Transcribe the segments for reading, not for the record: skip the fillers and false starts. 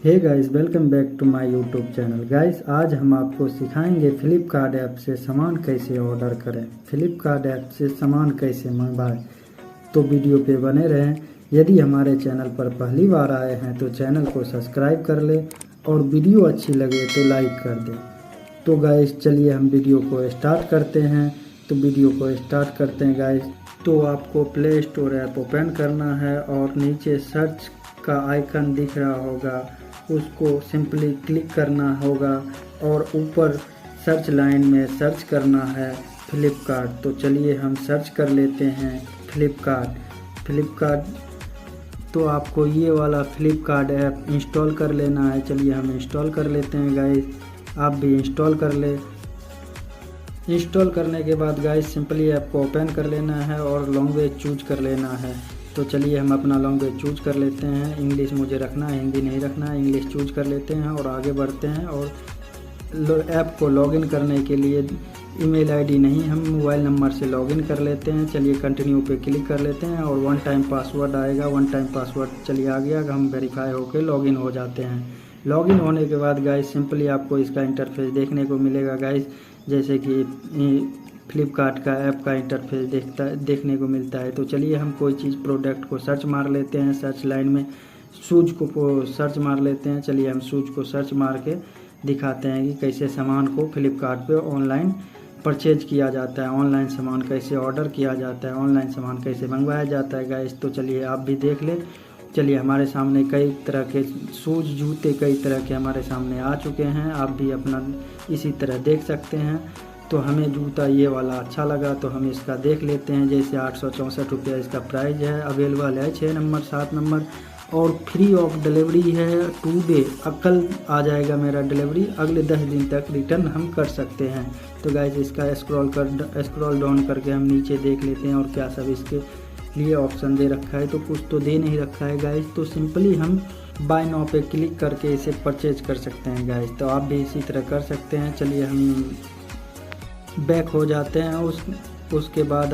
Hey guys, welcome back to my YouTube channel. Guys, आज हम आपको सिखाएंगे फ्लिपकार्ट ऐप से सामान कैसे ऑर्डर करें, फ्लिपकार्ट ऐप से सामान कैसे मंगवाएं। तो वीडियो पे बने रहें। यदि हमारे चैनल पर पहली बार आए हैं तो चैनल को सब्सक्राइब कर ले और वीडियो अच्छी लगे तो लाइक कर दें। तो गाइस चलिए हम वीडियो को स्टार्ट करते हैं। गाइस, तो आपको प्ले स्टोर ऐप ओपन करना है और नीचे सर्च का आइकन दिख रहा होगा, उसको सिंपली क्लिक करना होगा और ऊपर सर्च लाइन में सर्च करना है फ्लिपकार्ट। तो चलिए हम सर्च कर लेते हैं फ्लिपकार्ट। तो आपको ये वाला फ्लिपकार्ट ऐप इंस्टॉल कर लेना है। चलिए हम इंस्टॉल कर लेते हैं गाइस, आप भी इंस्टॉल कर ले। इंस्टॉल करने के बाद गाइस सिंपली ऐप को ओपन कर लेना है और लैंग्वेज चूज कर लेना है। तो चलिए हम अपना लैंग्वेज चूज कर लेते हैं। इंग्लिश मुझे रखना है, हिंदी नहीं रखना है। इंग्लिश चूज कर लेते हैं और आगे बढ़ते हैं। और ऐप को लॉगिन करने के लिए ईमेल आईडी नहीं, हम मोबाइल नंबर से लॉगिन कर लेते हैं। चलिए कंटिन्यू पे क्लिक कर लेते हैं और वन टाइम पासवर्ड आएगा। वन टाइम पासवर्ड चलिए आ गया, हम वेरीफाई होकर लॉगिन हो जाते हैं। लॉगिन होने के बाद गाइस सिंपली आपको इसका इंटरफेस देखने को मिलेगा गाइस, जैसे कि फ्लिपकार्ट का ऐप का इंटरफेस देखने को मिलता है। तो चलिए हम कोई चीज़ प्रोडक्ट को सर्च मार लेते हैं। सर्च लाइन में शूज़ को सर्च मार लेते हैं। चलिए हम शूज़ को सर्च मार के दिखाते हैं कि कैसे सामान को फ्लिपकार्ट पे ऑनलाइन परचेज किया जाता है, ऑनलाइन सामान कैसे ऑर्डर किया जाता है, ऑनलाइन सामान कैसे मंगवाया जाता है गाइस। तो चलिए आप भी देख ले। चलिए हमारे सामने कई तरह के शूज़, जूते कई तरह के हमारे सामने आ चुके हैं। आप भी अपना इसी तरह देख सकते हैं। तो हमें जूता ये वाला अच्छा लगा तो हम इसका देख लेते हैं। जैसे 864 रुपया इसका प्राइस है। अवेलेबल है 6 नंबर 7 नंबर और फ्री ऑफ डिलीवरी है 2 डे। कल आ जाएगा मेरा डिलीवरी, अगले 10 दिन तक रिटर्न हम कर सकते हैं। तो गाइस इसका स्क्रॉल डाउन करके हम नीचे देख लेते हैं और क्या सब इसके लिए ऑप्शन दे रखा है। तो कुछ तो दे नहीं रखा है गाइस। तो सिंपली हम बाय नाउ पे क्लिक करके इसे परचेज कर सकते हैं गाइस। तो आप भी इसी तरह कर सकते हैं। चलिए हम बैक हो जाते हैं। उसके बाद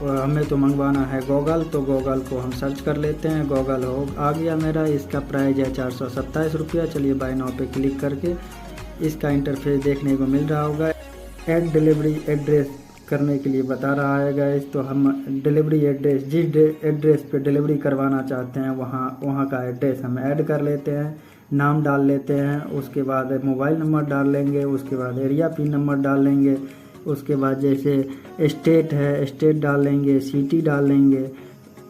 हमें तो मंगवाना है गॉगल। तो गॉगल को हम सर्च कर लेते हैं। गॉगल आ गया मेरा, इसका प्राइस है 427 रुपया। चलिए बाय नाउ पे क्लिक करके इसका इंटरफेस देखने को मिल रहा होगा। ऐड डिलीवरी एड्रेस करने के लिए बता रहा है गाइस। तो हम डिलीवरी एड्रेस, जिस एड्रेस पे डिलीवरी करवाना चाहते हैं वहाँ का एड्रेस हम ऐड कर लेते हैं। नाम डाल लेते हैं, उसके बाद मोबाइल नंबर डाल लेंगे, उसके बाद एरिया पिन नंबर डाल लेंगे, उसके बाद जैसे स्टेट है स्टेट डाल लेंगे, सिटी डाल लेंगे।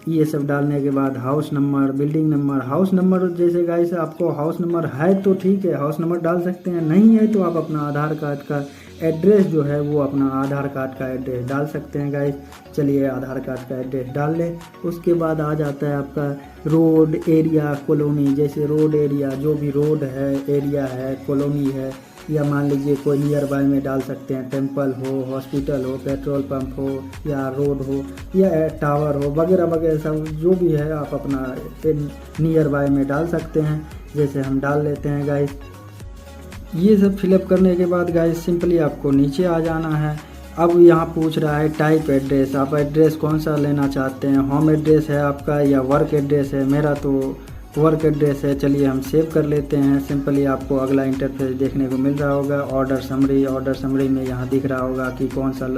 ये सब डालने के बाद house number, building number. House number जैसे गाइस आपको हाउस नंबर है तो ठीक है, हाउस नंबर डाल सकते हैं। नहीं है तो आप अपना आधार कार्ड का एड्रेस जो है वो अपना आधार कार्ड का एड्रेस डाल सकते हैं गाइस। चलिए आधार कार्ड का एड्रेस डाल लें। उसके बाद आ जाता है आपका रोड, एरिया, कॉलोनी। जैसे रोड एरिया, जो भी रोड है, एरिया है, कॉलोनी है, या मान लीजिए कोई नियर बाय में डाल सकते हैं। टेम्पल हो, हॉस्पिटल हो, पेट्रोल पंप हो, या रोड हो, या टावर हो, वगैरह वगैरह सब जो भी है आप अपना नियर बाय में डाल सकते हैं। जैसे हम डाल लेते हैं गाइस। ये सब फिलअप करने के बाद गाइस सिंपली आपको नीचे आ जाना है। अब यहाँ पूछ रहा है टाइप एड्रेस, आप एड्रेस कौन सा लेना चाहते हैं, होम एड्रेस है आपका या वर्क एड्रेस है। मेरा तो वर्क एड्रेस है। चलिए हम सेव कर लेते हैं। सिंपली आपको अगला इंटरफेस देखने को मिल रहा होगा। ऑर्डर समरी में यहाँ दिख रहा होगा कि कौन सा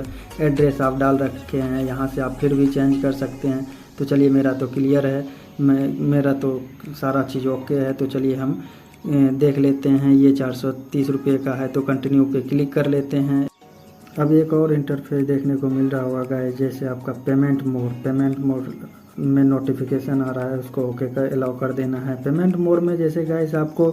एड्रेस आप डाल रखे हैं। यहाँ से आप फिर भी चेंज कर सकते हैं। तो चलिए मेरा तो क्लियर है, मेरा तो सारा चीज़ ओके है। तो चलिए हम देख लेते हैं। ये 430 रुपये का है तो कंटिन्यू पे क्लिक कर लेते हैं। अब एक और इंटरफेस देखने को मिल रहा होगा जैसे आपका पेमेंट मोड में नोटिफिकेशन आ रहा है, उसको ओके कर अलाउ कर देना है। पेमेंट मोड में जैसे गाइस आपको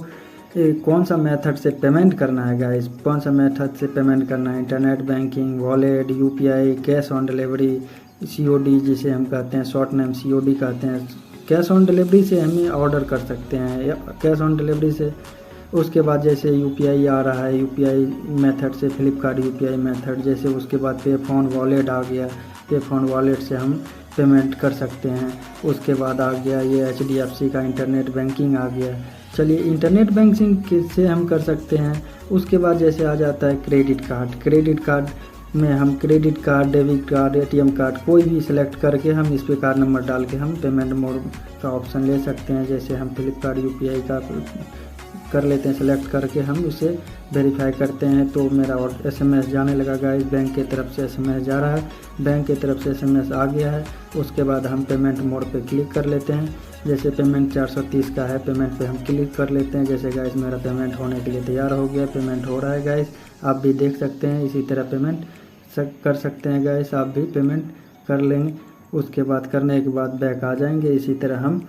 कौन सा मेथड से पेमेंट करना है गाइस, कौन सा मेथड से पेमेंट करना है, internet banking, wallet, UPI, cash on delivery, COD जिसे हम कहते हैं, शॉर्ट नेम सीओडी कहते हैं। कैश ऑन डिलीवरी से हमें ऑर्डर कर सकते हैं, कैश ऑन डिलीवरी से। उसके बाद जैसे यूपीआई आ रहा है, यूपीआई मेथड से फ्लिपकार्ट यूपीआई मेथड जैसे। उसके बाद पे फोन वॉलेट आ गया, पे फोन वॉलेट से हम पेमेंट कर सकते हैं। उसके बाद आ गया ये HDFC का इंटरनेट बैंकिंग आ गया। चलिए इंटरनेट बैंकिंग से हम कर सकते हैं। उसके बाद जैसे आ जाता है क्रेडिट कार्ड में हम credit card, debit card, ATM card कोई भी सिलेक्ट करके हम इस पे कार्ड नंबर डाल के हम पेमेंट मोड का ऑप्शन ले सकते हैं। जैसे हम फ्लिपकार्ट यूपीआई का कर लेते हैं, सेलेक्ट करके हम इसे वेरीफाई करते हैं। तो मेरा और एसएमएस जाने लगा गाइस, बैंक की तरफ से एसएमएस जा रहा है, बैंक की तरफ से एसएमएस आ गया है। उसके बाद हम पेमेंट मोड पे क्लिक कर लेते हैं। जैसे पेमेंट 430 का है, पेमेंट पे हम क्लिक कर लेते हैं। जैसे गाइस मेरा पेमेंट होने के लिए तैयार हो गया, पेमेंट हो रहा है गाइस, आप भी देख सकते हैं। इसी तरह पेमेंट कर सकते हैं गाइस, आप भी पेमेंट कर लेंगे। उसके बाद करने के बाद बैक आ जाएंगे। इसी तरह हम